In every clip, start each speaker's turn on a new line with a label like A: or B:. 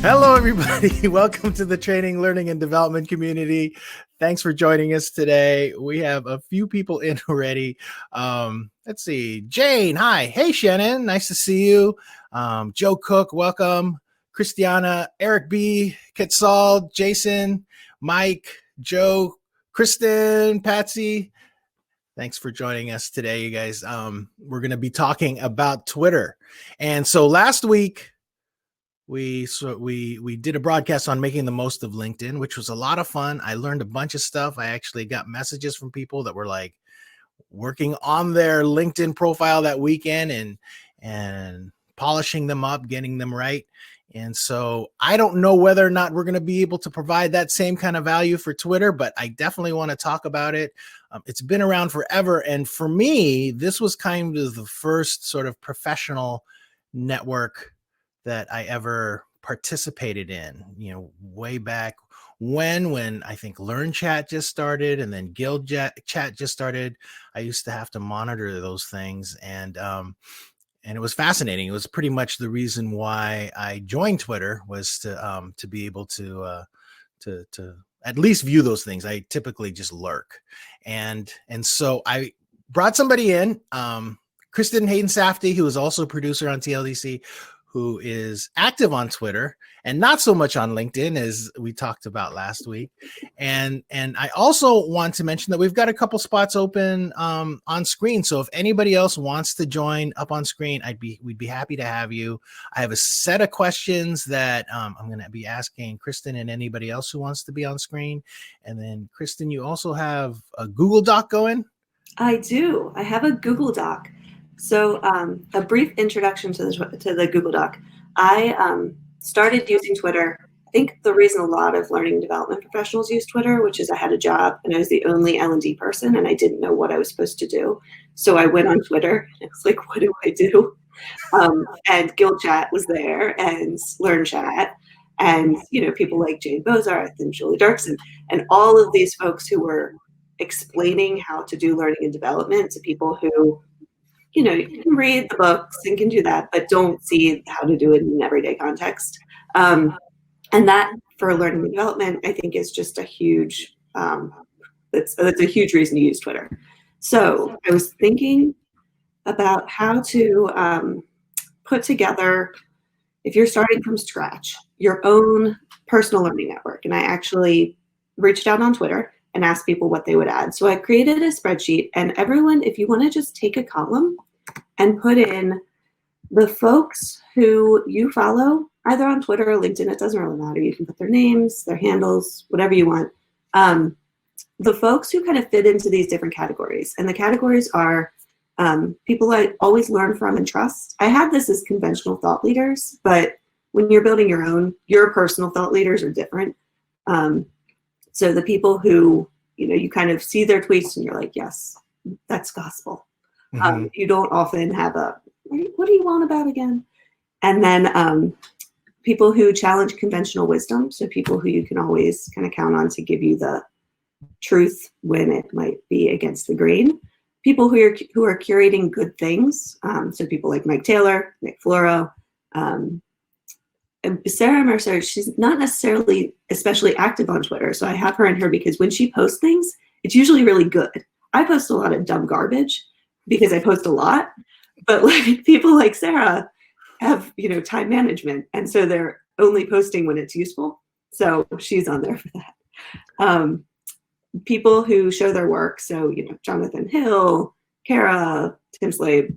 A: Hello, everybody. Welcome to the training, learning, and development community. Thanks for joining us today. We have a few people in already. Let's see. Jane, hi. Hey, Shannon. Nice to see you. Joe Cook, welcome. Christiana, Eric B, Quetzal, Jason, Mike, Joe, Kristen, Patsy. Thanks for joining us today, you guys. We're going to be talking about Twitter. And so last week, we did a broadcast on making the most of LinkedIn, which was a lot of fun. I learned a bunch of stuff. I actually got messages from people that were like working on their LinkedIn profile that weekend and polishing them up, getting them right. And so I don't know whether or not we're going to be able to provide that same kind of value for Twitter, but I definitely want to talk about it. It's been around forever. And for me, this was kind of the first sort of professional network that I ever participated in, way back when I think LearnChat just started and then Chat just started. I used to have to monitor those things, and it was fascinating. It was pretty much the reason why I joined Twitter, was to be able to at least view those things. I typically just lurk, and so I brought somebody in, Kristen Hayden-Safdie, who is also a producer on TLDC, who is active on Twitter and not so much on LinkedIn, as we talked about last week. And I also want to mention that we've got a couple spots open on screen. So if anybody else wants to join up on screen, we'd be happy to have you. I have a set of questions that I'm going to be asking Kristen and anybody else who wants to be on screen. And then Kristen, you also have a Google Doc going?
B: I do. I have a Google Doc. So a brief introduction to the Google Doc. I started using Twitter. I think the reason a lot of learning and development professionals use Twitter, which is I had a job and I was the only L&D person and I didn't know what I was supposed to do. So I went on Twitter and I was like, what do I do? And GuildChat was there, and LearnChat, and people like Jane Bozarth and Julie Dirksen, and all of these folks who were explaining how to do learning and development to people who you can read the books and can do that, but don't see how to do it in an everyday context. And that, for learning and development, I think is just a huge, that's a huge reason to use Twitter. So I was thinking about how to put together, if you're starting from scratch, your own personal learning network. And I actually reached out on Twitter and asked people what they would add. So I created a spreadsheet, and everyone, if you want to just take a column and put in the folks who you follow, either on Twitter or LinkedIn, it doesn't really matter. You can put their names, their handles, whatever you want. The folks who kind of fit into these different categories. And the categories are people I always learn from and trust. I have this as conventional thought leaders, but when you're building your own, your personal thought leaders are different. So the people who, you kind of see their tweets and you're like, yes, that's gospel. Mm-hmm. You don't often have what do you want about again? And then people who challenge conventional wisdom. So people who you can always kind of count on to give you the truth when it might be against the grain. People who are curating good things. So people like Mike Taylor, Nick Floro, and Sarah Mercer, she's not necessarily especially active on Twitter. So I have her in here because when she posts things, it's usually really good. I post a lot of dumb garbage because I post a lot, but like people like Sarah have, time management. And so they're only posting when it's useful. So she's on there for that. People who show their work. So, Jonathan Hill, Kara, Tim Slade,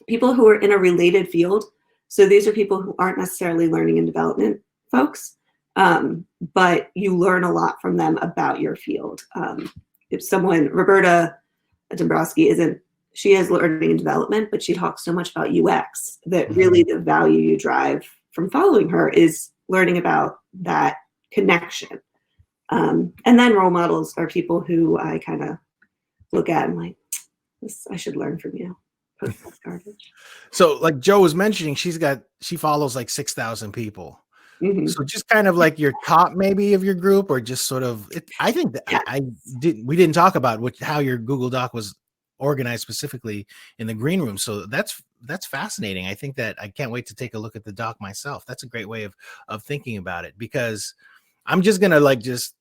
B: people who are in a related field. So these are people who aren't necessarily learning and development folks, but you learn a lot from them about your field. If Roberta Dombrowski she has learning and development, but she talks so much about UX that really the value you drive from following her is learning about that connection. And then role models are people who I kind of look at and like, I should learn from you. Garbage.
A: So like Joe was mentioning, she follows like 6,000 people. Mm-hmm. So just kind of like your top maybe of your group, or just sort of I think that we didn't talk about how your Google Doc was organized specifically in the green room. So that's fascinating. I think that I can't wait to take a look at the doc myself. That's a great way of thinking about it, because I'm just gonna just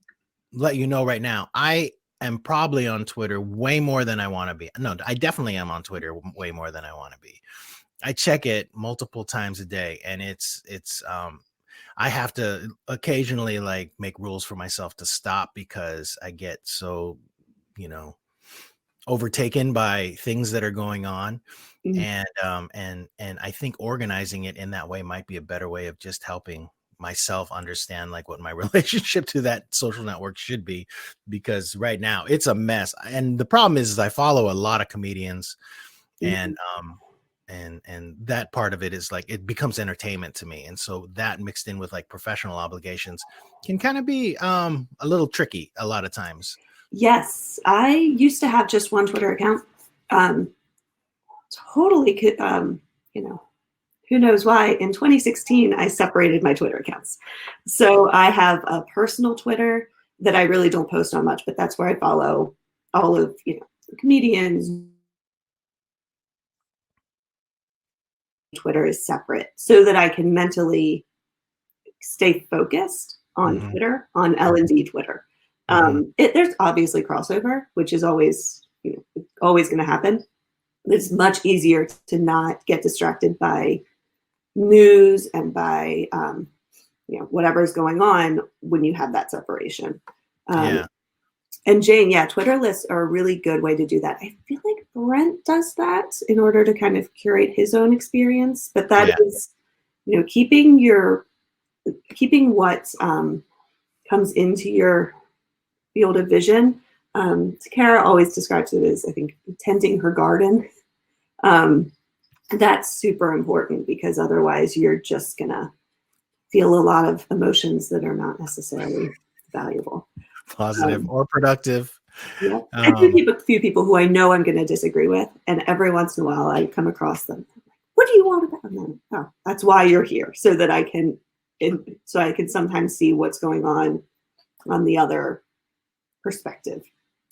A: let you know right now, I am probably on Twitter way more than I want to be. No, I definitely am on Twitter way more than I want to be. I check it multiple times a day, and it's I have to occasionally make rules for myself to stop, because I get so, overtaken by things that are going on.
B: Mm.
A: And I think organizing it in that way might be a better way of just helping myself understand what my relationship to that social network should be, because right now it's a mess. And the problem is I follow a lot of comedians, and and that part of it is it becomes entertainment to me, and so that mixed in with professional obligations can kind of be a little tricky a lot of times.
B: Yes, I used to have just one Twitter account. Um, totally could, who knows why. In 2016, I separated my Twitter accounts. So I have a personal Twitter that I really don't post on much, but that's where I follow all of, comedians. Twitter is separate so that I can mentally stay focused on
A: Mhm.
B: Twitter, on L&D Twitter.
A: Mhm.
B: There's obviously crossover, which is always, always going to happen. It's much easier to not get distracted by news and by whatever's going on when you have that separation. Um,
A: Yeah.
B: and Jane, yeah, Twitter lists are a really good way to do that. I feel like Brent does that in order to kind of curate his own experience, but that
A: Yeah.
B: is, keeping what comes into your field of vision. Kara always describes it as, I think, tending her garden. That's super important, because otherwise you're just gonna feel a lot of emotions that are not necessarily valuable.
A: Positive
B: Um,
A: or productive.
B: yeah, I do
A: Um,
B: keep a few people who I know I'm going to disagree with, and every once in a while I come across them. What do you want about them? Oh, that's why you're here, so that so I can sometimes see what's going on the other perspective.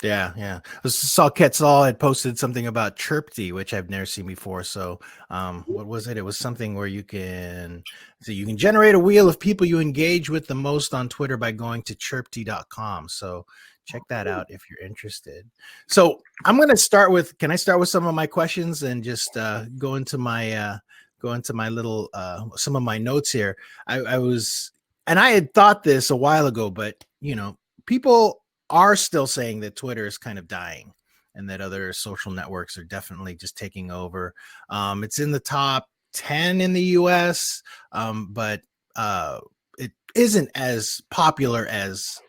A: yeah. I saw Quetzal had posted something about Chirpty, which I've never seen before. So, what was it? It was something where you can generate a wheel of people you engage with the most on Twitter by going to chirpty.com. So check that out if you're interested. So I'm going to start with, can I start with some of my questions and just go into my little, some of my notes here. I was, and I had thought this a while ago, but people are still saying that Twitter is kind of dying, and that other social networks are definitely just taking over. It's in the top 10 in the US, but it isn't as popular as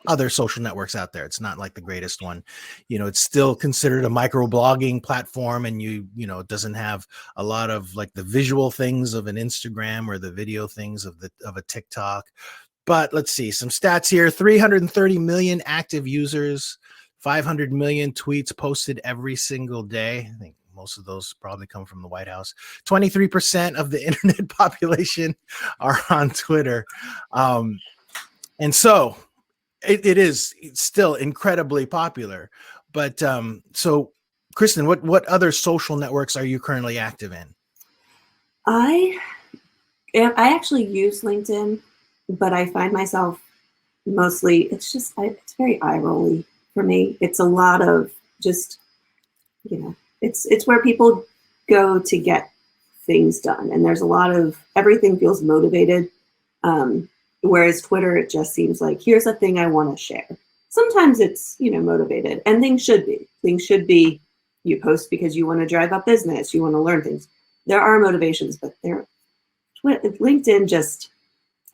A: other social networks out there. It's not like the greatest one. It's still considered a microblogging platform, and it doesn't have a lot of the visual things of an Instagram or the video things of a TikTok. But let's see some stats here: 330 million active users, 500 million tweets posted every single day. I think most of those probably come from the White House. 23% of the internet population are on Twitter. And so it is still incredibly popular. But so, Kristen, what other social networks are you currently active in?
B: I actually use LinkedIn, but I find myself mostly, it's very eye rolly for me. It's a lot of just, it's where people go to get things done, and there's a lot of, everything feels motivated. Whereas Twitter, it just seems like, here's a thing I want to share. Sometimes it's, motivated, and things should be you post because you want to drive up business, you want to learn things. There are motivations, but LinkedIn just,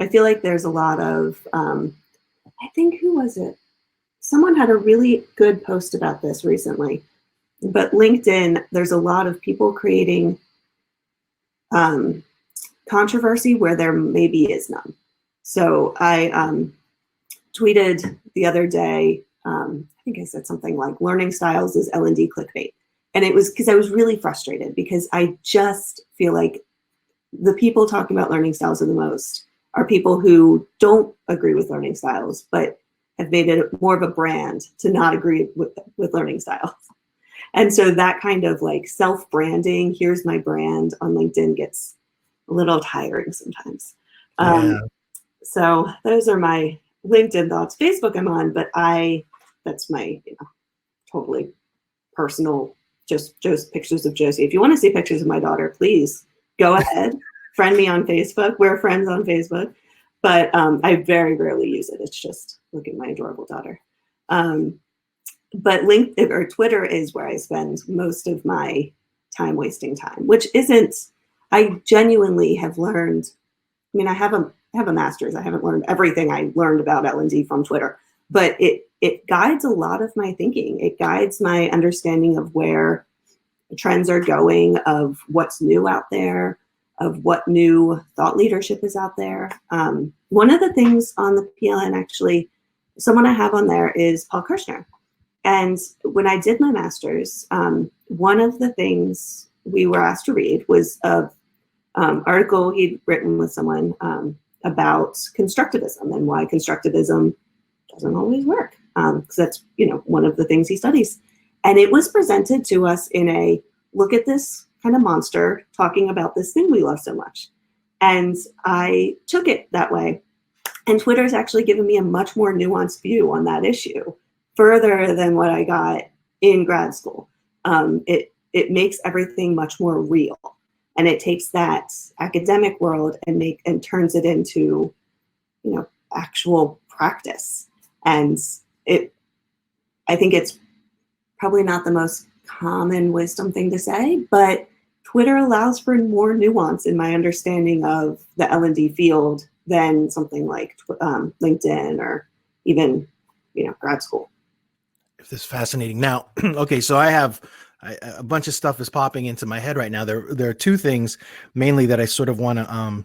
B: I feel like there's a lot of, I think, who was it? Someone had a really good post about this recently, but LinkedIn, there's a lot of people creating controversy where there maybe is none. So I tweeted the other day, I think I said something like, learning styles is L&D clickbait. And it was because I was really frustrated, because I just feel like the people talking about learning styles are the most are people who don't agree with learning styles, but have made it more of a brand to not agree with learning styles. And so that kind of like self-branding, here's my brand on LinkedIn gets a little tiring sometimes.
A: Yeah.
B: So those are my LinkedIn thoughts. Facebook I'm on, but that's my, totally personal, just pictures of Josie. If you want to see pictures of my daughter, please go ahead. Friend me on Facebook. We're friends on Facebook. But I very rarely use it. It's just look at my adorable daughter. But LinkedIn or Twitter is where I spend most of my time wasting time, which isn't, I genuinely have learned, I mean, I have a master's. I haven't learned everything I learned about L&D from Twitter, but it guides a lot of my thinking. It guides my understanding of where trends are going, of what's new out there, of what new thought leadership is out there. One of the things on the PLN, actually, someone I have on there is Paul Kirshner. And when I did my master's, one of the things we were asked to read was a article he'd written with someone about constructivism and why constructivism doesn't always work, because that's one of the things he studies. And it was presented to us in a look at this kind of monster talking about this thing we love so much. And I took it that way. And Twitter's actually given me a much more nuanced view on that issue, further than what I got in grad school. It makes everything much more real. And it takes that academic world and turns it into, actual practice. And I think it's probably not the most common wisdom thing to say, but Twitter allows for more nuance in my understanding of the L&D field than something like LinkedIn or even, grad school.
A: This is fascinating. Now, okay, so I have a bunch of stuff is popping into my head right now. There are two things mainly that I sort of want to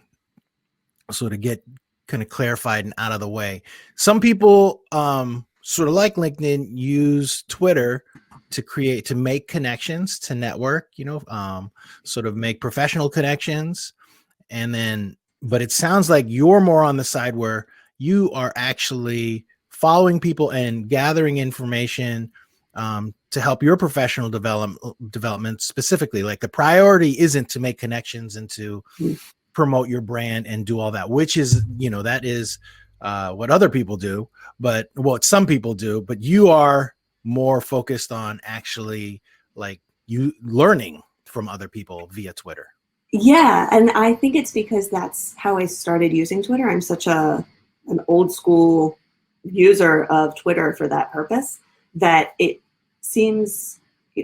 A: sort of get kind of clarified and out of the way. Some people sort of like LinkedIn use Twitter to make connections, to network, sort of make professional connections. And then, but it sounds like you're more on the side where you are actually following people and gathering information to help your professional development specifically. Like the priority isn't to make connections and to promote your brand and do all that, which is, that is what other people do, but what some people do, but you are more focused on actually like you learning from other people via Twitter.
B: Yeah. And I think it's because that's how I started using Twitter. I'm such an old school user of Twitter for that purpose that it seems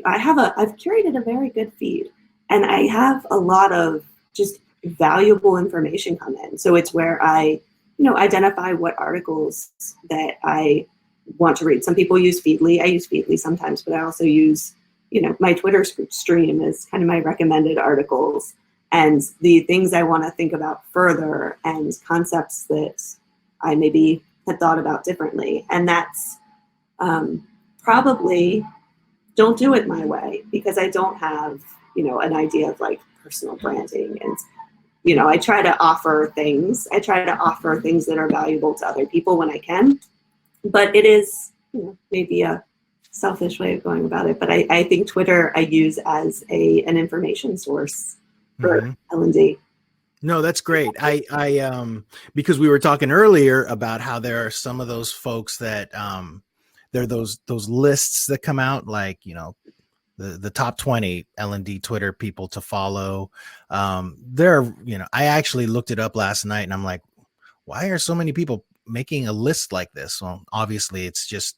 B: I've curated a very good feed, and I have a lot of just valuable information come in. So it's where I, identify what articles that I want to read. Some people use Feedly. I use Feedly sometimes, but I also use, my Twitter stream is kind of my recommended articles and the things I want to think about further and concepts that I maybe had thought about differently. And that's probably don't do it my way because I don't have, an idea of like personal branding. And, I try to offer things. I try to offer things that are valuable to other people when I can. But it is maybe a selfish way of going about it. But I think Twitter I use as an information source for L&D.
A: No, that's great. I because we were talking earlier about how there are some of those folks that there are those lists that come out, like, the top 20 L&D Twitter people to follow. There, I actually looked it up last night and I'm like, why are so many people making a list like this? Well, obviously it's just,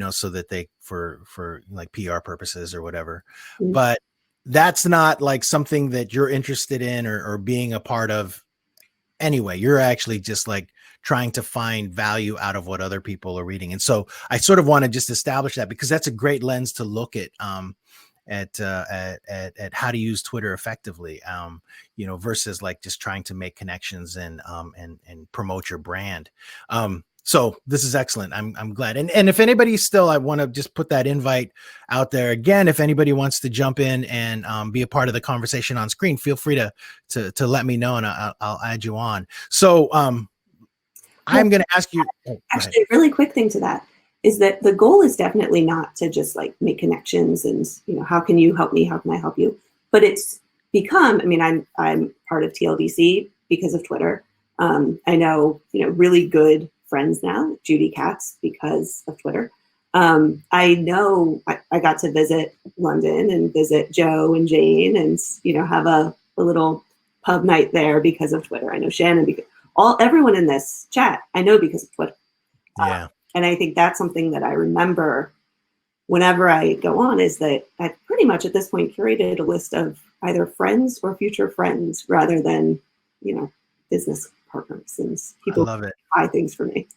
A: so that they, for like PR purposes or whatever, but that's not like something that you're interested in or being a part of anyway. You're actually just like trying to find value out of what other people are reading. And so I sort of want to just establish that because that's a great lens to look at how to use Twitter effectively, versus like just trying to make connections and promote your brand. So this is excellent. I'm glad. And if anybody still, I want to just put that invite out there again. If anybody wants to jump in and be a part of the conversation on screen, feel free to let me know and I'll add you on. So I'm going to ask you.
B: Actually, a really quick thing to that. is that the goal is definitely not to just like make connections and, how can you help me? How can I help you? But it's become, I'm part of TLDC because of Twitter. I know, really good friends now, Judy Katz, because of Twitter. I know I got to visit London and visit Joe and Jane and, have a little pub night there because of Twitter. I know Shannon, because everyone in this chat, I know because of Twitter.
A: Yeah.
B: And I think that's something that I remember whenever I go on, is that I pretty much at this point curated a list of either friends or future friends rather than, business partners and people
A: I love it.
B: buy things for me.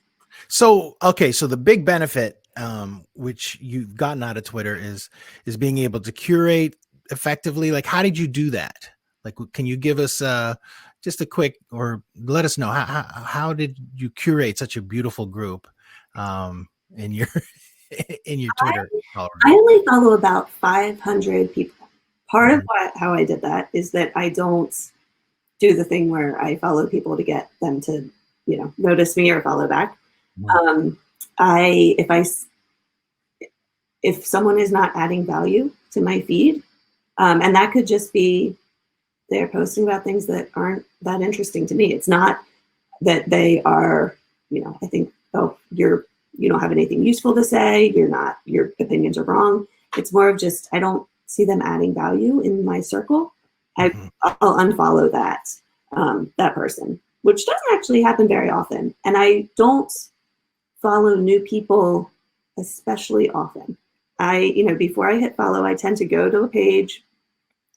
A: So, okay. So the big benefit, which you've gotten out of Twitter is being able to curate effectively. Like, how did you do that? Like, can you give us, just a quick, or let us know how did you curate such a beautiful group, in your, in your Twitter followers?
B: I only follow about 500 people. Part of
A: Mhm.
B: how I did that is that I don't do the thing where I follow people to get them to, notice me or follow back.
A: Mhm.
B: Um, if someone is not adding value to my feed, and that could just be they're posting about things that aren't that interesting to me. It's not that they are, I think, oh, you don't have anything useful to say. Your opinions are wrong. It's more of just, I don't see them adding value in my circle.
A: Mhm.
B: I'll unfollow that person, which doesn't actually happen very often. And I don't follow new people especially often. Before I hit follow, I tend to go to a page,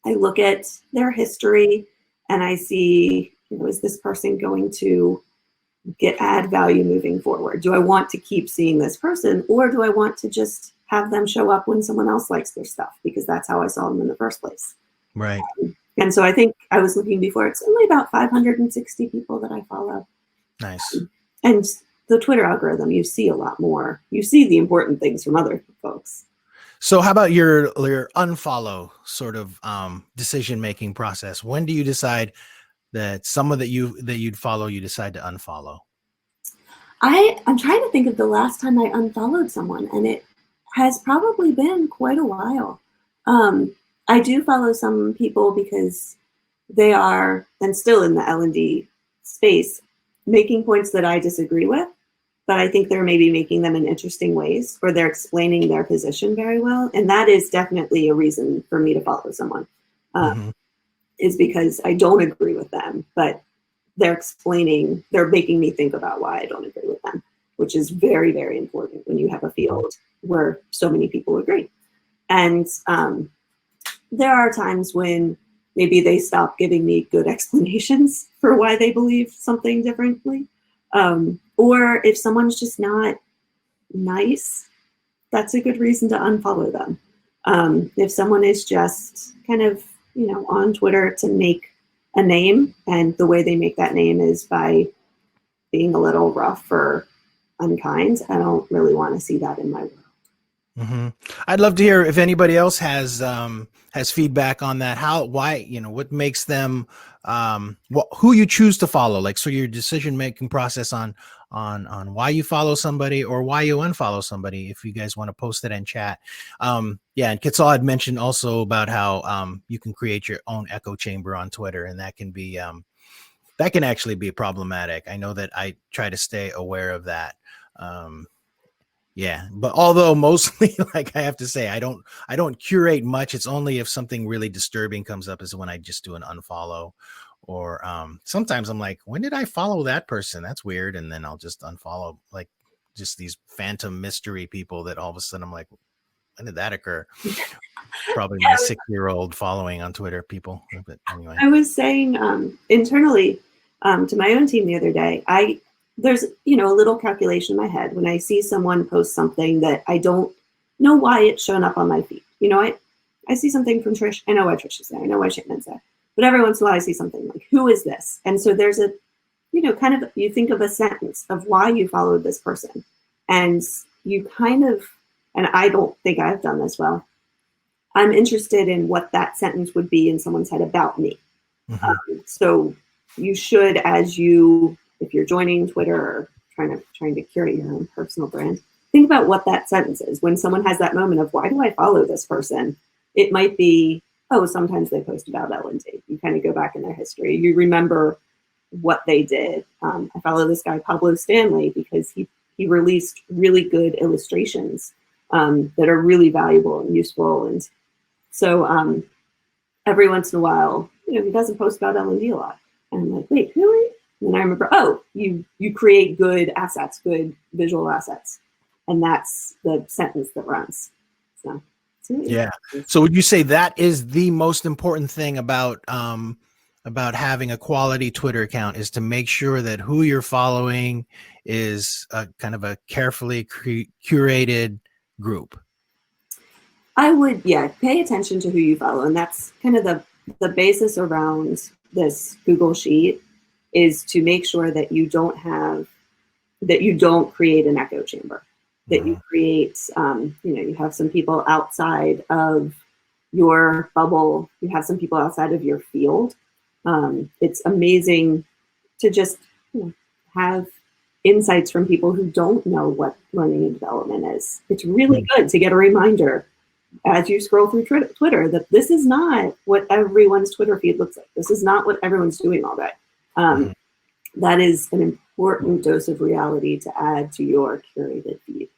B: I look at their history, and I see, is this person going to add value moving forward? Do I want to keep seeing this person, or do I want to just have them show up when someone else likes their stuff? Because that's how I saw them in the first place.
A: Right.
B: And so I think I was looking before, it's only about 560 people that I follow.
A: Nice.
B: And the Twitter algorithm, you see a lot more. You see the important things from other folks.
A: So how about your unfollow sort of, decision-making process? When do you decide that someone that you'd follow, you decide to unfollow?
B: I'm trying to think of the last time I unfollowed someone, and it has probably been quite a while. I do follow some people because they are, and still in the L&D space, making points that I disagree with, but I think they're maybe making them in interesting ways, or they're explaining their position very well. And that is definitely a reason for me to follow someone,
A: Mhm.
B: is because I don't agree with them, but they're making me think about why I don't agree with them, which is very, very important when you have a field where so many people agree. And there are times when maybe they stop giving me good explanations for why they believe something differently. Or if someone's just not nice, that's a good reason to unfollow them. If someone is just kind of, on Twitter to make a name, and the way they make that name is by being a little rough or unkind, I don't really want to see that in my world.
A: Mhm. I'd love to hear if anybody else has feedback on that. Why, what makes them, who you choose to follow, like, so your decision-making process on why you follow somebody or why you unfollow somebody, if you guys want to post it in chat. Yeah. And Kitsal had mentioned also about how, you can create your own echo chamber on Twitter, and that can actually be problematic. I know that I try to stay aware of that. Yeah, but although mostly, like, I have to say, I don't curate much. It's only if something really disturbing comes up is when I just do an unfollow, or sometimes I'm like, when did I follow that person? That's weird, and then I'll just unfollow, like, just these phantom mystery people that all of a sudden I'm like, when did that occur? Probably my 6-year-old following on Twitter people. But anyway.
B: I was saying internally to my own team the other day, there's a little calculation in my head when I see someone post something that I don't know why it's shown up on my feed. I see something from Trish. I know why Trish is there. I know why Shannon's there. But every once in a while I see something like, who is this? And so there's a, kind of, you think of a sentence of why you followed this person. And you kind of, and I don't think I've done this well, I'm interested in what that sentence would be in someone's head about me.
A: Mhm.
B: So you should, if you're joining Twitter or trying to curate your own personal brand, think about what that sentence is. When someone has that moment of, why do I follow this person? It might be, oh, sometimes they post about L&D. You kind of go back in their history. You remember what they did. I follow this guy, Pablo Stanley, because he released really good illustrations that are really valuable and useful. And so every once in a while, he doesn't post about L&D a lot. And I'm like, wait, really? And then I remember, oh, you create good assets, good visual assets. And that's the sentence that runs. So
A: yeah. So would you say that is the most important thing about having a quality Twitter account, is to make sure that who you're following is a kind of a carefully curated group?
B: I would, pay attention to who you follow. And that's kind of the basis around this Google Sheet, is to make sure that you don't create an echo chamber, that you create, you have some people outside of your bubble, you have some people outside of your field. It's amazing to just have insights from people who don't know what learning and development is. It's really good to get a reminder as you scroll through Twitter that this is not what everyone's Twitter feed looks like. This is not what everyone's doing all day. That is an important dose of reality to add to your curated feed.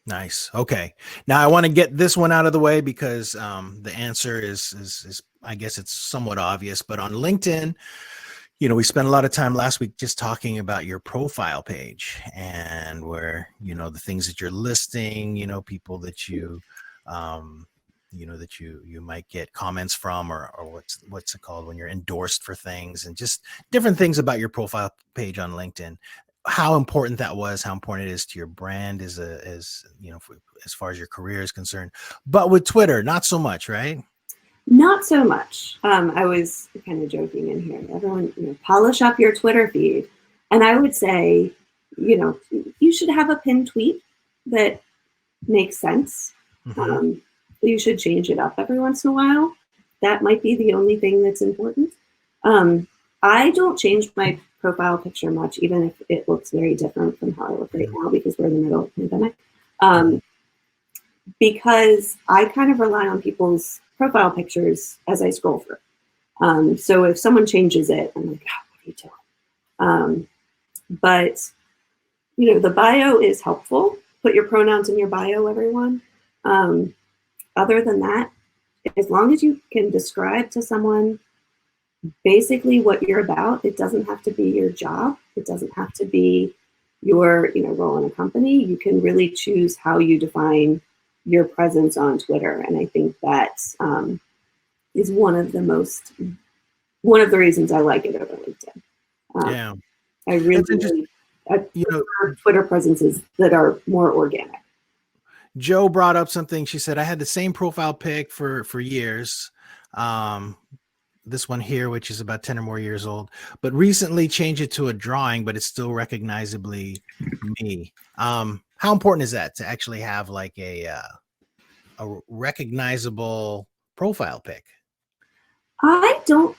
B: Nice.
A: Okay. Now I want to get this one out of the way, because the answer is I guess it's somewhat obvious, but on LinkedIn, we spent a lot of time last week just talking about your profile page, and where, the things that you're listing, people that you, that you might get comments from, or what's it called when you're endorsed for things, and just different things about your profile page on LinkedIn. How important that was, how important it is to your brand as far as your career is concerned. But with Twitter, not so much, right?
B: Not so much. I was kind of joking in here. Everyone, polish up your Twitter feed. And I would say, you should have a pinned tweet that makes sense. You should change it up every once in a while. That might be the only thing that's important. I don't change my profile picture much, even if it looks very different from how I look right now, because we're in the middle of the pandemic. Because I kind of rely on people's profile pictures as I scroll through. So if someone changes it, I'm like, what are you doing? But, the bio is helpful. Put your pronouns in your bio, everyone. Other than that, as long as you can describe to someone basically what you're about, it doesn't have to be your job. It doesn't have to be your, role in a company. You can really choose how you define your presence on Twitter. And I think that is one of the reasons I like it over LinkedIn. I really prefer Twitter presences that are more organic.
A: Joe brought up something. She said, I had the same profile pic for years. This one here, which is about 10 or more years old, but recently changed it to a drawing, but it's still recognizably me. How important is that, to actually have like a recognizable profile pic?
B: I'm going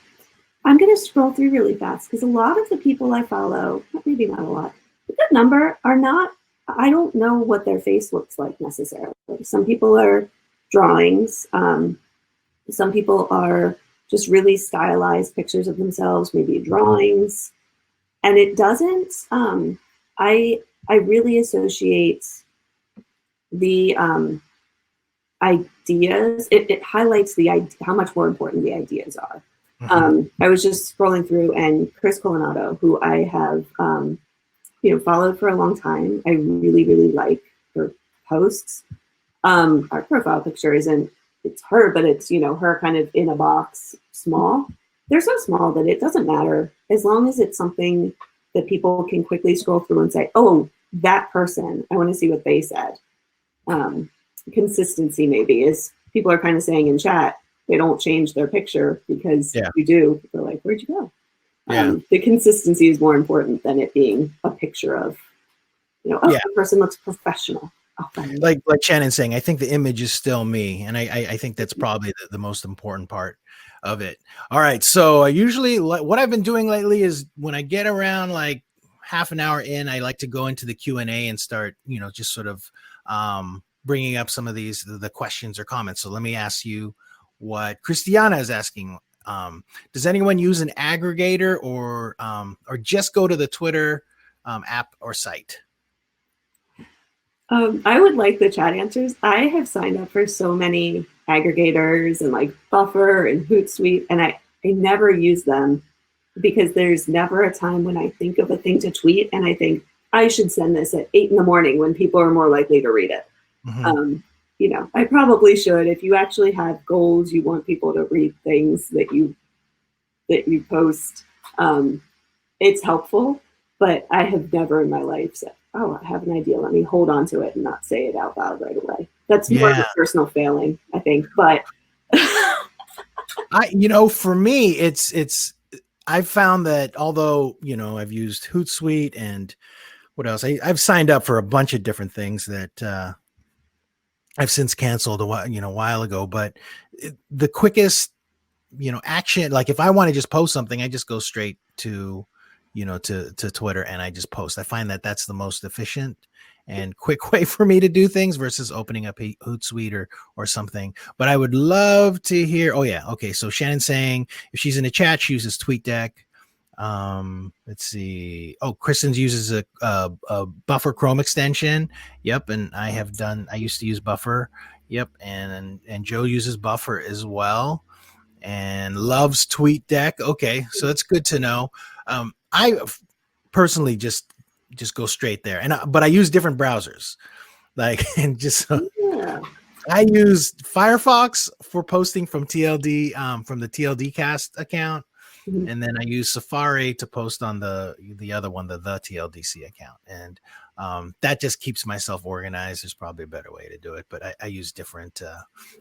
B: to scroll through really fast, because a lot of the people I follow, maybe not a lot, a good number, I don't know what their face looks like necessarily. Some people are drawings. Some people are just really stylized pictures of themselves, maybe drawings. And it doesn't, I really associate the ideas. It highlights how much more important the ideas are. I was just scrolling through, and Chris Colanado, who I have followed for a long time, I really, really like her posts. Our profile picture isn't, it's her, but it's, her kind of in a box, small. They're so small that it doesn't matter, as long as it's something that people can quickly scroll through and say, oh, that person, I want to see what they said. Consistency maybe is, people are kind of saying in chat, they don't change their picture, because you do. They're like, where'd you go? The consistency is more important than it being a picture of, the person looks professional.
A: Like Shannon's saying, I think the image is still me. And I think that's probably the most important part of it. All right. So I usually, what I've been doing lately is, when I get around like half an hour in, I like to go into the Q&A and start, just sort of bringing up some of the questions or comments. So let me ask you what Christiana is asking. Does anyone use an aggregator or just go to the Twitter app or site?
B: I would like the chat answers. I have signed up for so many aggregators and like Buffer and Hootsuite, and I never use them because there's never a time when I think of a thing to tweet and I think I should send this at 8 in the morning when people are more likely to read it.
A: Mm-hmm.
B: I probably should. If you actually have goals, you want people to read things that you post. It's helpful, but I have never in my life said, "Oh, I have an idea. Let me hold on to it and not say it out loud right away." That's more of a personal failing, I think. But
A: for me, I've found that although, I've used Hootsuite and what else? I've signed up for a bunch of different things that I've since canceled a while ago, but the quickest, action, like if I want to just post something, I just go straight to Twitter and I just post. I find that that's the most efficient and quick way for me to do things versus opening up a Hootsuite or something. But I would love to hear. Oh yeah. Okay. So Shannon's saying if she's in a chat, she uses TweetDeck. Let's see. Oh, Kristen uses a Buffer Chrome extension. Yep. And I used to use Buffer. Yep. And Joe uses Buffer as well and loves TweetDeck. Okay. So that's good to know. I personally just go straight there, but I use different browsers, I use Firefox for posting from TLD, from the TLD cast account. Mm-hmm. And then I use Safari to post on the other one, the TLDC account. And that just keeps myself organized. There's probably a better way to do it, but I use different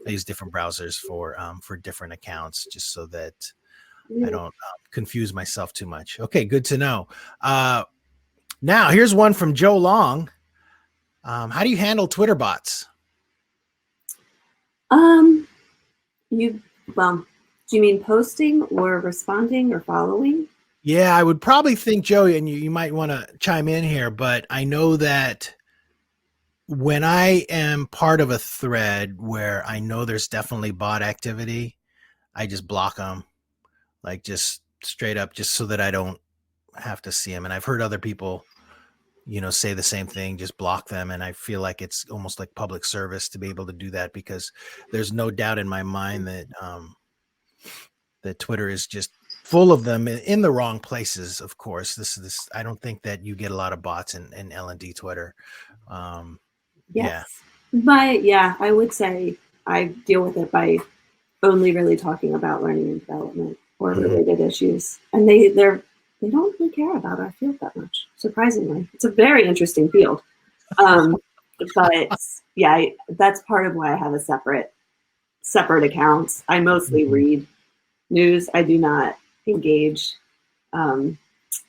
A: browsers for different accounts just so that I don't confuse myself too much. Okay, good to know. Now here's one from Joe Long. How do you handle Twitter bots?
B: Do you mean posting or responding or following?
A: Yeah, I would probably think, Joe, and you might want to chime in here, but I know that when I am part of a thread where I know there's definitely bot activity, I just block them, like just straight up, just so that I don't have to see them. And I've heard other people, say the same thing, just block them. And I feel like it's almost like public service to be able to do that, because there's no doubt in my mind that that Twitter is just full of them in the wrong places. Of course, this I don't think that you get a lot of bots in L&D Twitter.
B: Yes. I would say I deal with it by only really talking about learning and development or related issues, and they don't really care about our field that much. Surprisingly, it's a very interesting field. But yeah, that's part of why I have a separate accounts. I mostly read news. I do not engage. Brian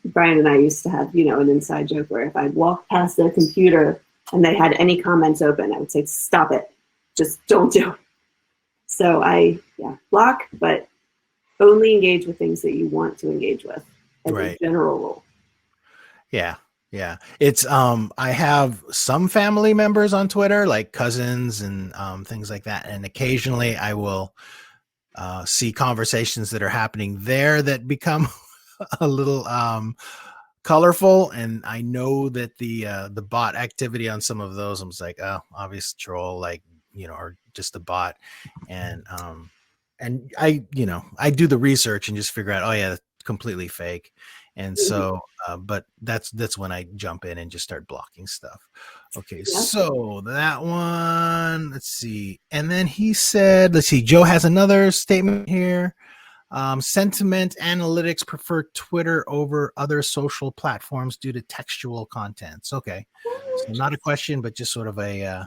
B: and I used to have, an inside joke where if I'd walk past their computer and they had any comments open, I would say, "Stop it. Just don't do it." So I block, but only engage with things that you want to engage with as a general rule.
A: Yeah. Yeah. It's, I have some family members on Twitter, like cousins and things like that. And occasionally I will see conversations that are happening there that become a little colorful. And I know that the bot activity on some of those, I'm just like, oh, obvious troll, or just a bot. And I do the research and just figure out, oh yeah, that's completely fake. And so, but that's when I jump in and just start blocking stuff. Okay. So that one, let's see. And then he said, let's see, Joe has another statement here. Sentiment analytics prefer Twitter over other social platforms due to textual contents. Okay. So not a question, but just sort of a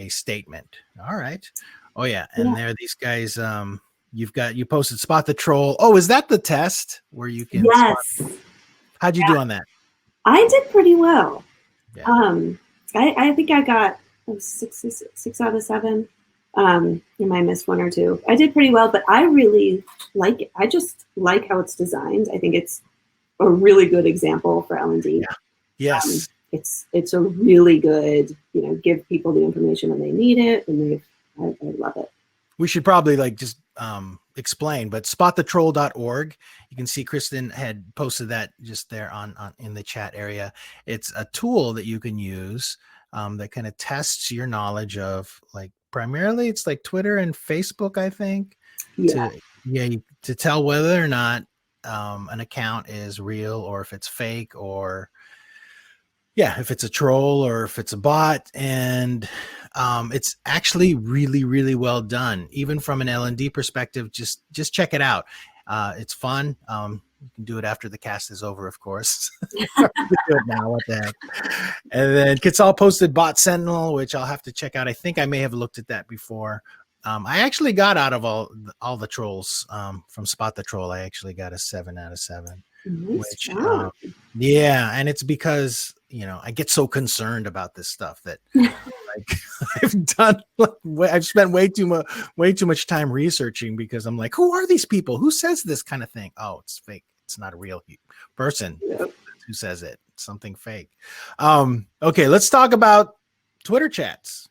A: statement. All right. Oh yeah. And there, these guys, you posted Spot the Troll. Oh, is that the test where you can?
B: Yes.
A: How'd you do on that?
B: I did pretty well. Yeah. I think I got 6 out of 7. I might miss 1 or 2. I did pretty well, but I really like it. I just like how it's designed. I think it's a really good example for L&D.
A: Yeah. Yes.
B: It's a really good, give people the information when they need it, and I love it.
A: We should probably like just explain, but spotthetroll.org. You can see Kristen had posted that just there on in the chat area. It's a tool that you can use that kind of tests your knowledge of, like, primarily it's like Twitter and Facebook, I think, to tell whether or not an account is real or if it's fake, or if it's a troll or if it's a bot. And it's actually really, really well done, even from an L&D perspective. Just check it out. It's fun. You can do it after the cast is over, of course. Do it now. What the heck? And then it's all posted Bot Sentinel, which I'll have to check out. I think I may have looked at that before. I actually got out of all the trolls from Spot the Troll. I actually got a 7 out of 7.
B: Nice.
A: And it's because I get so concerned about this stuff that I've spent way too much time researching, because I'm like, who are these people? Who says this kind of thing? Oh, it's fake. It's not a real person who says it. It's something fake. Okay, let's talk about Twitter chats.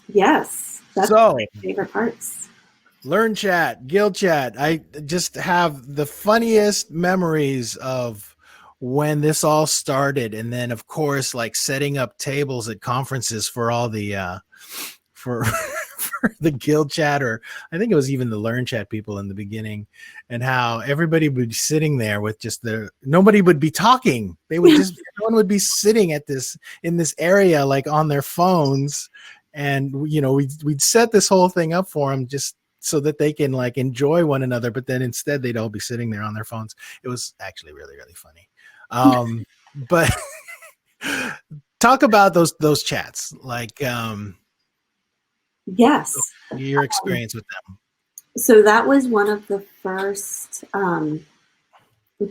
B: Yes, that's one of my favorite parts.
A: LearnChat, Guild Chat. I just have the funniest memories of when this all started, and then of course, like, setting up tables at conferences for all the for the Guild Chat, or I think it was even the LearnChat people in the beginning, and how everybody would be sitting there with just nobody would be talking. They would just everyone would be sitting in this area, like, on their phones, and we'd set this whole thing up for them just so that they can, like, enjoy one another, but then instead they'd all be sitting there on their phones. It was actually really, really funny. But talk about those chats, like,
B: yes,
A: your experience with them.
B: So that was one of the first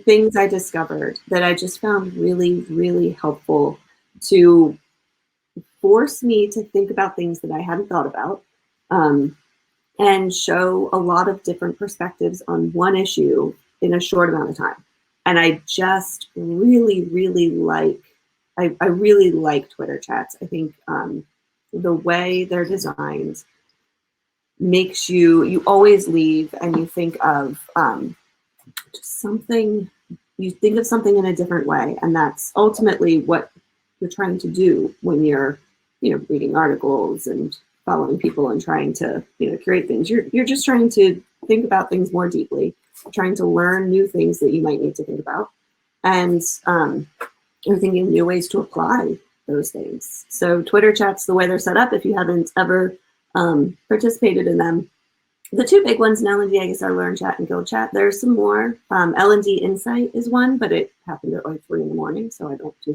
B: things I discovered that I just found really, really helpful to force me to think about things that I hadn't thought about, and show a lot of different perspectives on one issue in a short amount of time. And I just really, really I really like Twitter chats. I think the way they're designed makes you always leave and you think of something in a different way. And that's ultimately what you're trying to do when you're, reading articles and following people and trying to, create things. You're just trying to think about things more deeply, trying to learn new things that you might need to think about. And you're thinking new ways to apply those things. So Twitter chats, the way they're set up, if you haven't ever participated in them, the two big ones in L&D, I guess, are LearnChat and Guild Chat. There's some more. L&D Insight is one, but it happened at like 3 a.m, so I don't do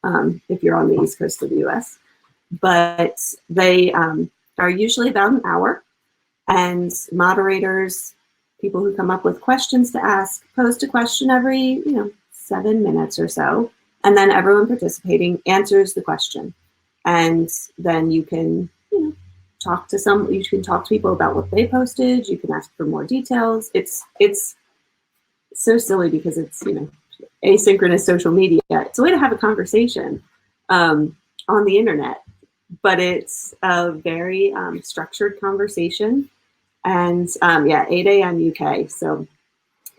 B: that if you're on the East Coast of the US. But they are usually about an hour, and moderators, people who come up with questions to ask, post a question every 7 minutes or so, and then everyone participating answers the question. And then you can talk to people about what they posted. You can ask for more details. It's so silly because it's asynchronous social media. It's a way to have a conversation on the internet, but it's a very structured conversation. And 8 a.m. UK. So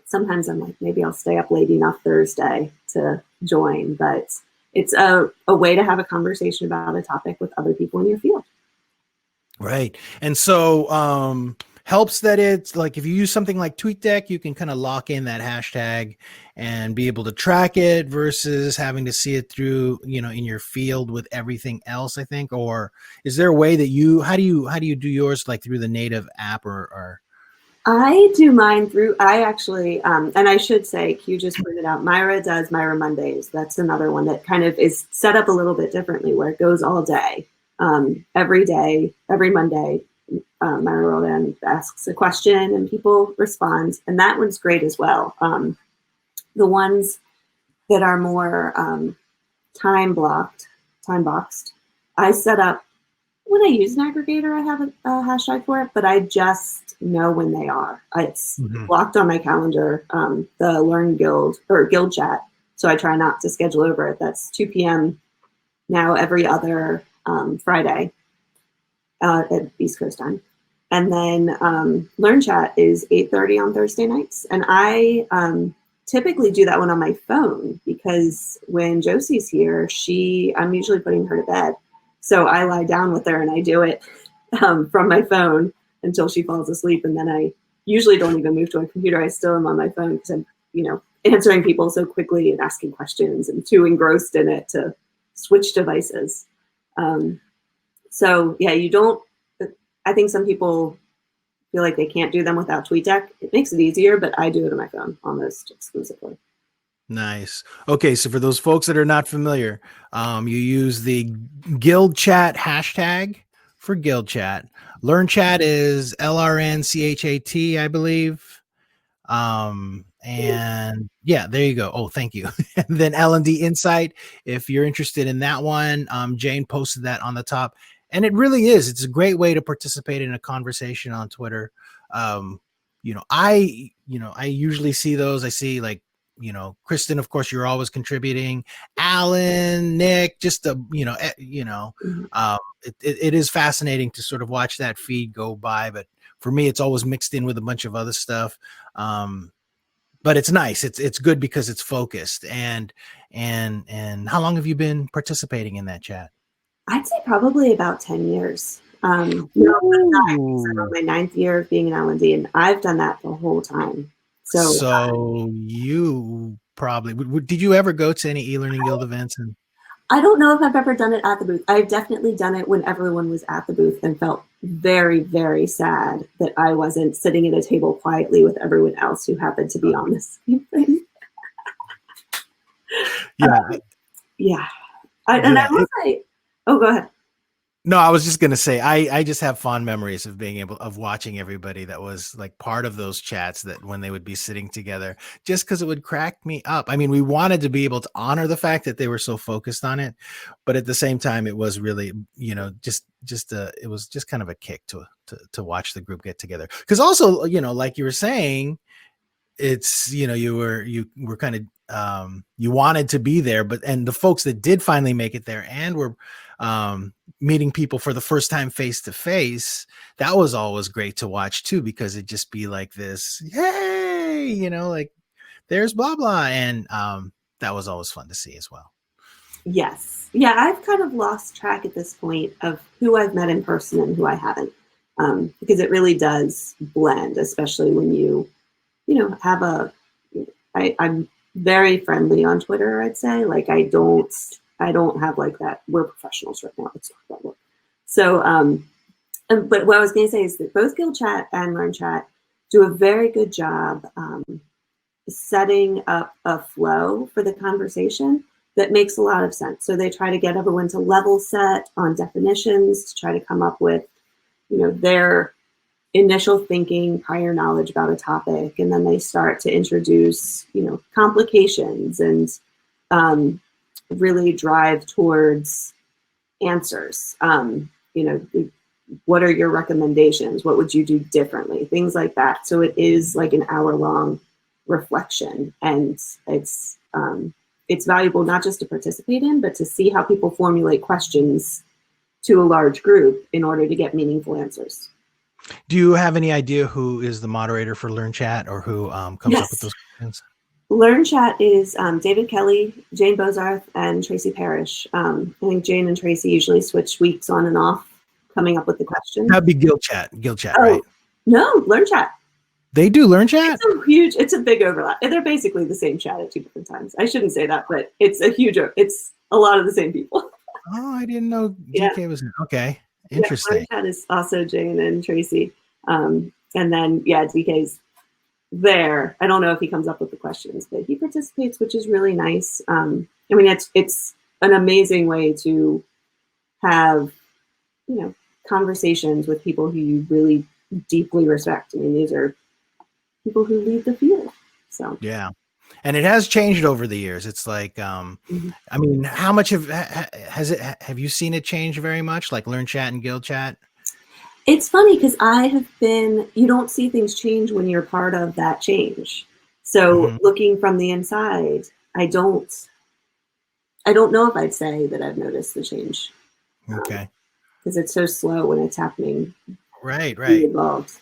B: sometimes I'm like, maybe I'll stay up late enough Thursday to join, but it's a way to have a conversation about a topic with other people in your field.
A: Right. And so helps that it's like, if you use something like TweetDeck, you can kind of lock in that hashtag and be able to track it versus having to see it through, in your field with everything else, I think. Or is there a way that how do you do yours, like through the native app or?
B: I do mine through, I actually, and I should say, Q just pointed out, Myra does Myra Mondays. That's another one that kind of is set up a little bit differently, where it goes all day. Every day, every Monday, Myra Rodan asks a question and people respond. And that one's great as well. The ones that are more time boxed, I set up when I use an aggregator, I have a hashtag for it, but I just know when they are. It's blocked on my calendar, the Learn Guild or Guild Chat. So I try not to schedule over it. That's 2 p.m. now every other Friday at East Coast time. And then LearnChat is 8:30 on Thursday nights. And I typically do that one on my phone because when Josie's here, I'm usually putting her to bed. So I lie down with her and I do it from my phone until she falls asleep. And then I usually don't even move to a computer. I still am on my phone because I'm, answering people so quickly and asking questions and too engrossed in it to switch devices. So yeah, I think some people feel like they can't do them without TweetDeck. It makes it easier, but I do it on my phone almost exclusively.
A: Nice. Okay, so for those folks that are not familiar, you use the Guild Chat hashtag for Guild Chat. LearnChat is LRNCHAT, I believe. And yeah, there you go. Oh, thank you. And then L&D Insight, if you're interested in that one, Jane posted that on the top. And it really is. It's a great way to participate in a conversation on Twitter. I usually see those. I see Kristen, of course, you're always contributing. Alan, Nick, just it is fascinating to sort of watch that feed go by. But for me, it's always mixed in with a bunch of other stuff. But it's nice. It's good because it's focused. And how long have you been participating in that chat?
B: I'd say probably about 10 years. I'm on my 9th year of being an L&D, and I've done that the whole time.
A: So you probably did you ever go to any e-learning guild events? And
B: I don't know if I've ever done it at the booth. I've definitely done it when everyone was at the booth and felt very, very sad that I wasn't sitting at a table quietly with everyone else who happened to be on the same thing.
A: Yeah.
B: Oh, go ahead.
A: No, I was just going to say, I just have fond memories of watching everybody that was like part of those chats, that when they would be sitting together, just because it would crack me up. I mean, we wanted to be able to honor the fact that they were so focused on it, but at the same time, it was really, it was just kind of a kick to watch the group get together. Because also, like you were saying, it's, you were kind of, you wanted to be there, and the folks that did finally make it there and were meeting people for the first time face to face, that was always great to watch too, because it'd just be like this, hey, like there's blah blah, and that was always fun to see as well.
B: Yes. Yeah, I've kind of lost track at this point of who I've met in person and who I haven't, because it really does blend, especially when you have I'm very friendly on Twitter, I'd say. Like I don't have like that. We're professionals right now. Let's talk about work. So, but what I was going to say is that both Guild Chat and LearnChat do a very good job setting up a flow for the conversation that makes a lot of sense. So they try to get everyone to level set on definitions to try to come up with, their initial thinking, prior knowledge about a topic, and then they start to introduce, complications and really drive towards answers. What are your recommendations? What would you do differently? Things like that. So it is like an hour-long reflection, and it's valuable not just to participate in, but to see how people formulate questions to a large group in order to get meaningful answers.
A: Do you have any idea who is the moderator for LearnChat, or who comes up with those questions?
B: LearnChat is David Kelly, Jane Bozarth, and Tracy Parrish. I think Jane and Tracy usually switch weeks on and off coming up with the questions.
A: That'd be Guild Chat, right?
B: No, LearnChat.
A: They do LearnChat?
B: It's a big overlap. They're basically the same chat at 2 different times. I shouldn't say that, but it's a lot of the same people.
A: Oh, I didn't know DK was okay. Interesting.
B: LearnChat is also Jane and Tracy. And then, DK's there. I don't know if he comes up with the questions, but he participates, which is really nice. It's an amazing way to have, conversations with people who you really deeply respect. I mean, these are people who lead the field. So
A: yeah. And it has changed over the years. It's like,
B: Mhm.
A: I mean, how much have you seen it change very much? Like LearnChat and GuildChat?
B: It's funny because you don't see things change when you're part of that change. So
A: Hmm.
B: looking from the inside, I don't know if I'd say that I've noticed the change
A: Okay.
B: because it's so slow when it's happening.
A: Right,
B: Be
A: right.
B: involved.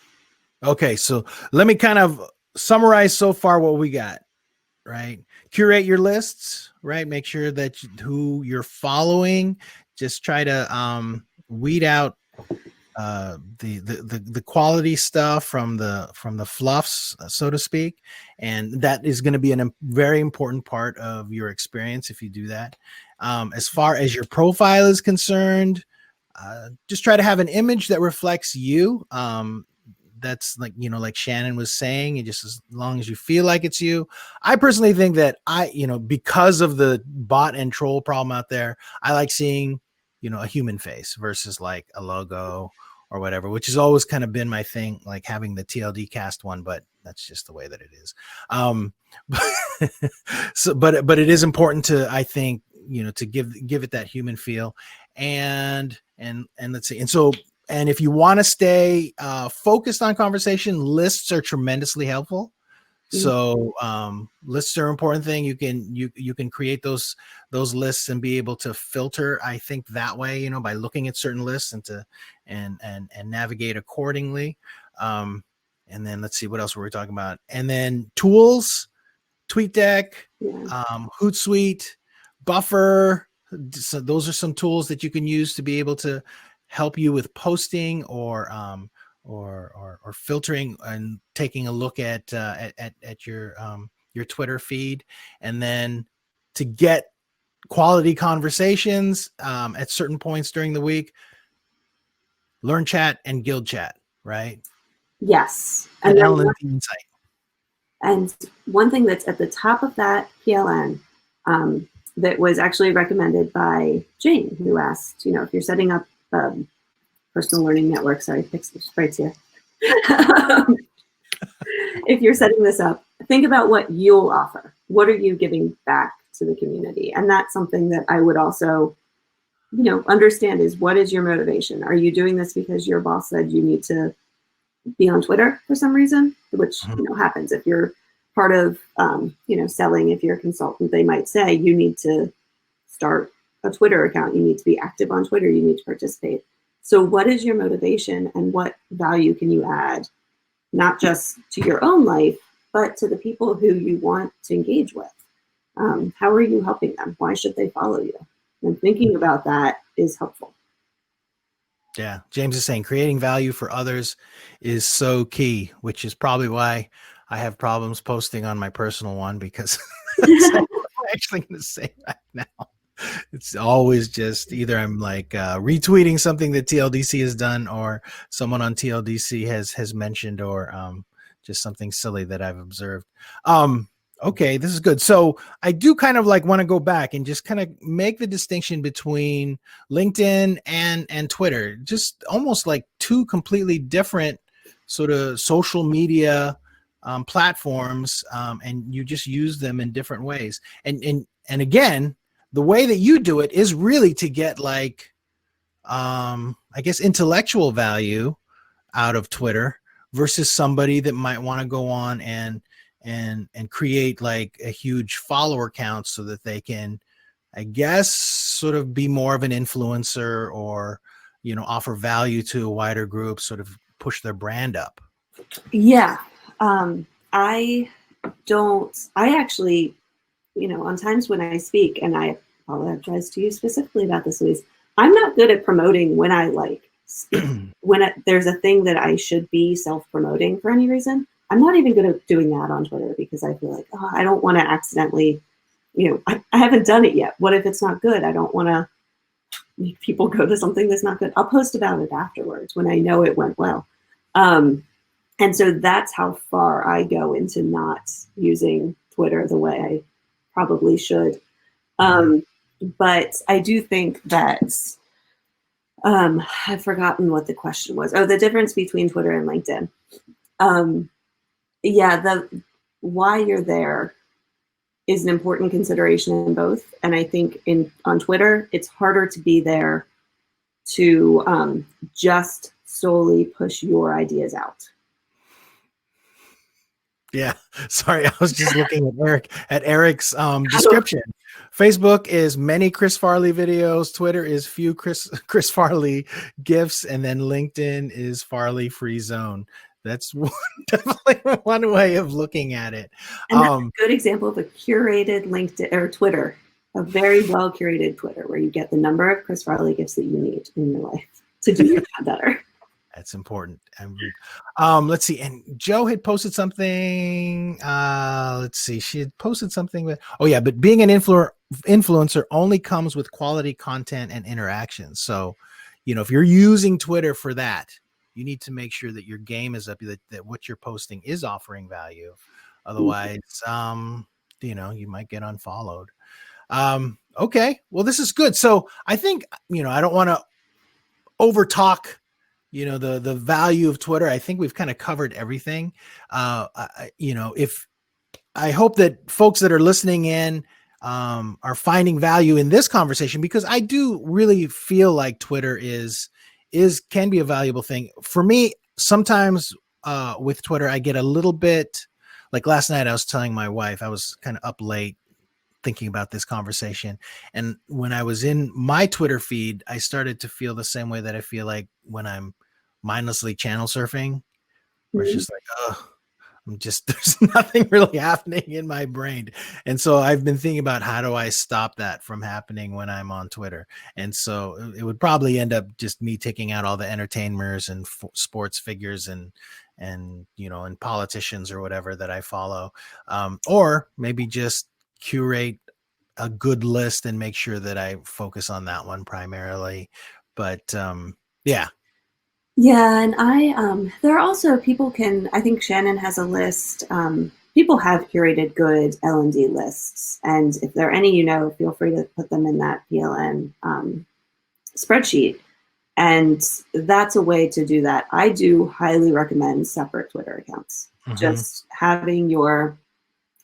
A: Okay, so let me kind of summarize so far what we got, right? Curate your lists, right? Make sure that who you're following, just try to weed out the quality stuff from the fluffs, so to speak, and that is going to be a very important part of your experience if you do that. As far as your profile is concerned, just try to have an image that reflects you. That's like, like Shannon was saying, and just as long as you feel like it's you. I personally think that because of the bot and troll problem out there, I like seeing, a human face versus like a logo or whatever, which has always kind of been my thing, like having the TLD cast one, but that's just the way that it is. But it is important to, I think, to give it that human feel. And let's see. And if you want to stay focused on conversation, lists are tremendously helpful. So lists are an important thing. You can create those lists and be able to filter, I think, that way, by looking at certain lists and navigate accordingly. And then let's see, what else were we talking about? And then tools, TweetDeck,
B: Yeah.
A: Hootsuite, Buffer. So those are some tools that you can use to be able to help you with posting or filtering and taking a look at your Twitter feed, and then to get quality conversations at certain points during the week. LearnChat and GuildChat, right?
B: Yes.
A: And Alan Insight.
B: And one thing that's at the top of that PLN that was actually recommended by Jane, who asked, if you're setting up personal learning network, sorry, fix the sprites here. If you're setting this up, think about what you'll offer. What are you giving back to the community? And that's something that I would also, understand is, what is your motivation? Are you doing this because your boss said you need to be on Twitter for some reason, which happens if you're part of selling. If you're a consultant, they might say you need to start a Twitter account, you need to be active on Twitter, you need to participate. So what is your motivation, and what value can you add, not just to your own life, but to the people who you want to engage with? How are you helping them? Why should they follow you? And thinking about that is helpful.
A: Yeah, James is saying creating value for others is so key, which is probably why I have problems posting on my personal one, because I'm actually going to say right now. It's always just either I'm like retweeting something that TLDC has done, or someone on TLDC has mentioned, or just something silly that I've observed. Okay, this is good. So I do kind of like want to go back and just kind of make the distinction between LinkedIn and Twitter, just almost like two completely different sort of social media platforms, and you just use them in different ways. And again, the way that you do it is really to get like, I guess, intellectual value out of Twitter versus somebody that might want to go on and create like a huge follower count so that they can, I guess, sort of be more of an influencer, or offer value to a wider group, sort of push their brand up.
B: Yeah. I actually, on times when I speak, and I apologize to you specifically about this, Louise, I'm not good at promoting when I speak. When there's a thing that I should be self-promoting for any reason, I'm not even good at doing that on Twitter, because I feel like, I don't want to accidentally, I haven't done it yet. What if it's not good? I don't want to make people go to something that's not good. I'll post about it afterwards when I know it went well. And so that's how far I go into not using Twitter the way I probably should. But I do think that I've forgotten what the question was. Oh, the difference between Twitter and LinkedIn. Yeah, why you're there is an important consideration in both. And I think on Twitter, it's harder to be there to just solely push your ideas out.
A: Yeah, sorry, I was just looking at Eric's description. Facebook is many Chris Farley videos. Twitter is few Chris Farley gifs, and then LinkedIn is Farley free zone. That's definitely one way of looking at it.
B: And that's a good example of a curated LinkedIn or Twitter, a very well curated Twitter where you get the number of Chris Farley gifts that you need in your life to do your job better.
A: That's important. Let's see. And Joe had posted something. Let's see. She had posted something. But being an influencer only comes with quality content and interactions. So, if you're using Twitter for that, you need to make sure that your game is up, that what you're posting is offering value. Otherwise, you might get unfollowed. Okay. Well, this is good. So I think, I don't want to over talk the value of Twitter. I think we've kind of covered everything. If I hope that folks that are listening in are finding value in this conversation, because I do really feel like Twitter can be a valuable thing for me. Sometimes with Twitter, I get a little bit like last night. I was telling my wife I was kind of up late thinking about this conversation. And when I was in my Twitter feed, I started to feel the same way that I feel like when I'm mindlessly channel surfing, where it's just like, oh, there's nothing really happening in my brain. And so I've been thinking about how do I stop that from happening when I'm on Twitter? And so it would probably end up just me taking out all the entertainers and sports figures and politicians or whatever that I follow. Or maybe just curate a good list and make sure that I focus on that one primarily. But yeah.
B: Yeah, and there are also I think Shannon has a list. People have curated good L&D lists. And if there are any, feel free to put them in that PLN spreadsheet. And that's a way to do that. I do highly recommend separate Twitter accounts. Mm-hmm. Just having your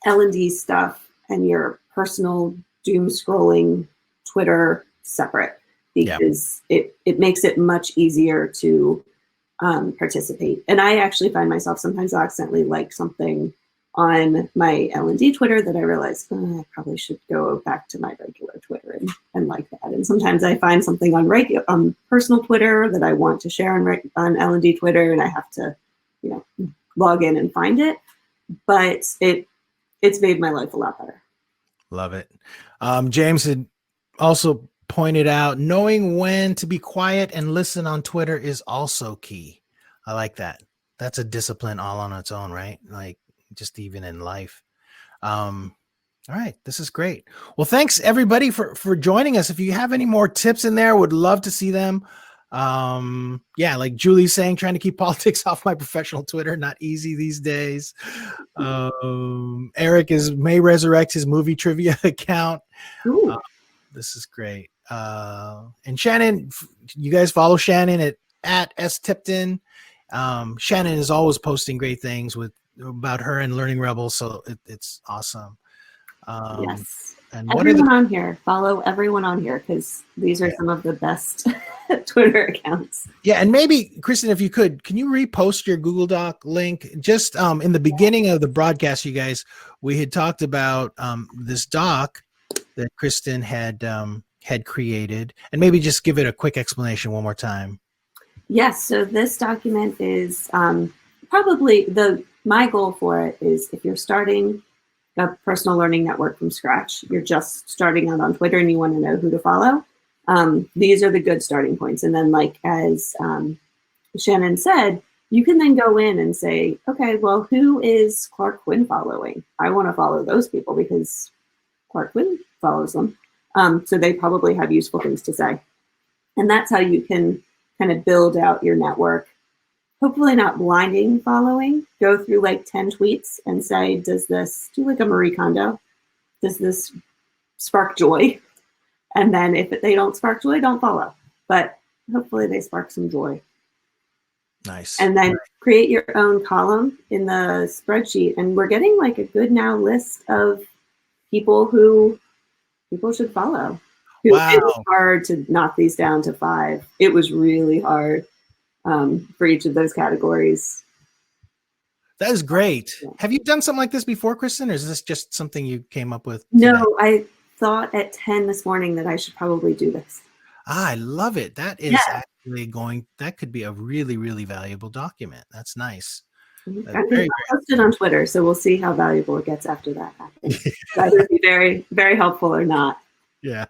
B: L&D stuff and your personal doom scrolling Twitter separate, because it makes it much easier to participate. And I actually find myself sometimes I'll accidentally like something on my L&D Twitter that I realize I probably should go back to my regular Twitter and like that. And sometimes I find something on personal Twitter that I want to share on L&D Twitter, and I have to log in and find it. But it's made my life a lot better.
A: Love it. James had also pointed out knowing when to be quiet and listen on Twitter is also key. I like that. That's a discipline all on its own, right? Like just even in life. All right. This is great. Well, thanks everybody for joining us. If you have any more tips in there, would love to see them. Like Julie's saying, trying to keep politics off my professional Twitter, not easy these days. Eric may resurrect his movie trivia account. This is great. And Shannon, you guys follow Shannon at S Tipton. Shannon is always posting great things about her and Learning Rebels, so it's awesome.
B: Yes. And everyone on here, follow everyone on here, because these are some of the best Twitter accounts.
A: Yeah, and maybe, Kristen, if you can you repost your Google Doc link? Just in the beginning of the broadcast, you guys, we had talked about this doc that Kristen had created, and maybe just give it a quick explanation one more time.
B: Yes, so this document is probably my goal for it is if you're starting a personal learning network from scratch, you're just starting out on Twitter and you want to know who to follow. These are the good starting points. And then as Shannon said, you can then go in and say, okay, well, who is Clark Quinn following? I want to follow those people because Clark Quinn follows them. So they probably have useful things to say. And that's how you can kind of build out your network. Hopefully not blinding following. Go through 10 tweets and say, do like a Marie Kondo? Does this spark joy? And then if they don't spark joy, don't follow. But hopefully they spark some joy.
A: Nice.
B: And then create your own column in the spreadsheet. And we're getting a good now list of people should follow. It was
A: Wow.
B: hard to knock these down to 5. It was really hard for each of those categories.
A: That is great.
B: Yeah.
A: Have you done something like this before, Kristen, or is this just something you came up with today?
B: No, I thought at 10 this morning that I should probably do this.
A: I love it. That is actually that could be a really, really valuable document. That's nice. That's
B: I'll
A: very
B: post it on Twitter, so we'll see how valuable it gets after that happens. Either be very, very helpful or not.
A: Yeah.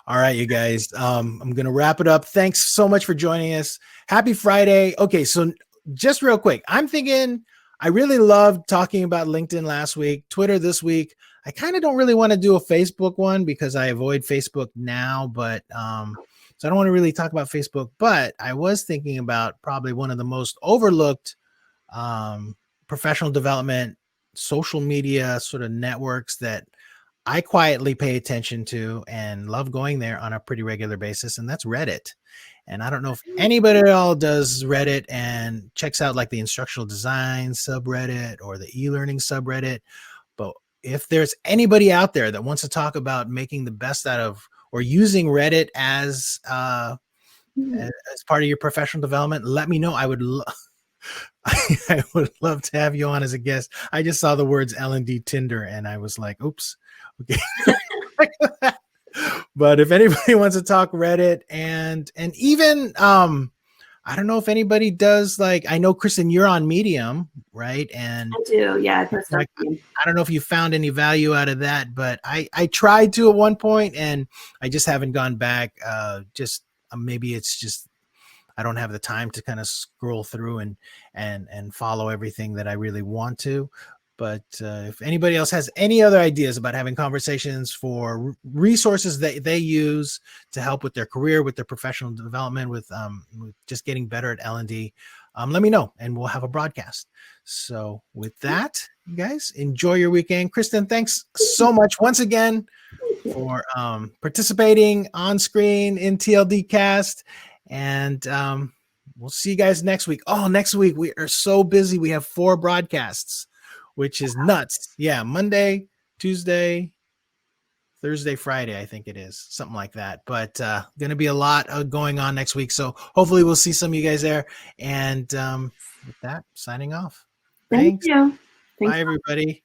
A: All right, you guys. I'm going to wrap it up. Thanks so much for joining us. Happy Friday. Okay, so just real quick, I'm thinking I really loved talking about LinkedIn last week, Twitter this week. I kind of don't really want to do a Facebook one because I avoid Facebook now, but so I don't want to really talk about Facebook, but I was thinking about probably one of the most overlooked professional development, social media sort of networks that I quietly pay attention to and love going there on a pretty regular basis, and that's Reddit. And I don't know if anybody at all does Reddit and checks out like the instructional design subreddit or the e-learning subreddit, but if there's anybody out there that wants to talk about making the best out of or using Reddit as part of your professional development, let me know. I would I would love to have you on as a guest. I just saw the words L&D Tinder and I was like, oops. Okay. But if anybody wants to talk Reddit and even I don't know if anybody does, like, I know Kristen, you're on Medium, right? And
B: I do, yeah.
A: I don't know if you found any value out of that, but I tried to at one point and I just haven't gone back. Maybe it's just I don't have the time to kind of scroll through and follow everything that I really want to. But if anybody else has any other ideas about having conversations for resources that they use to help with their career, with their professional development, with just getting better at L&D, let me know and we'll have a broadcast. So with that, you guys enjoy your weekend. Kristen, thanks so much once again for participating on screen in TLD Cast. And we'll see you guys next week. Oh, next week we are so busy. We have 4 broadcasts, which is nuts. Yeah, Monday, Tuesday, Thursday, Friday, I think it is. Something like that. But going to be a lot going on next week. So hopefully we'll see some of you guys there. And with that, signing off.
B: Thank you.
A: Bye, everybody.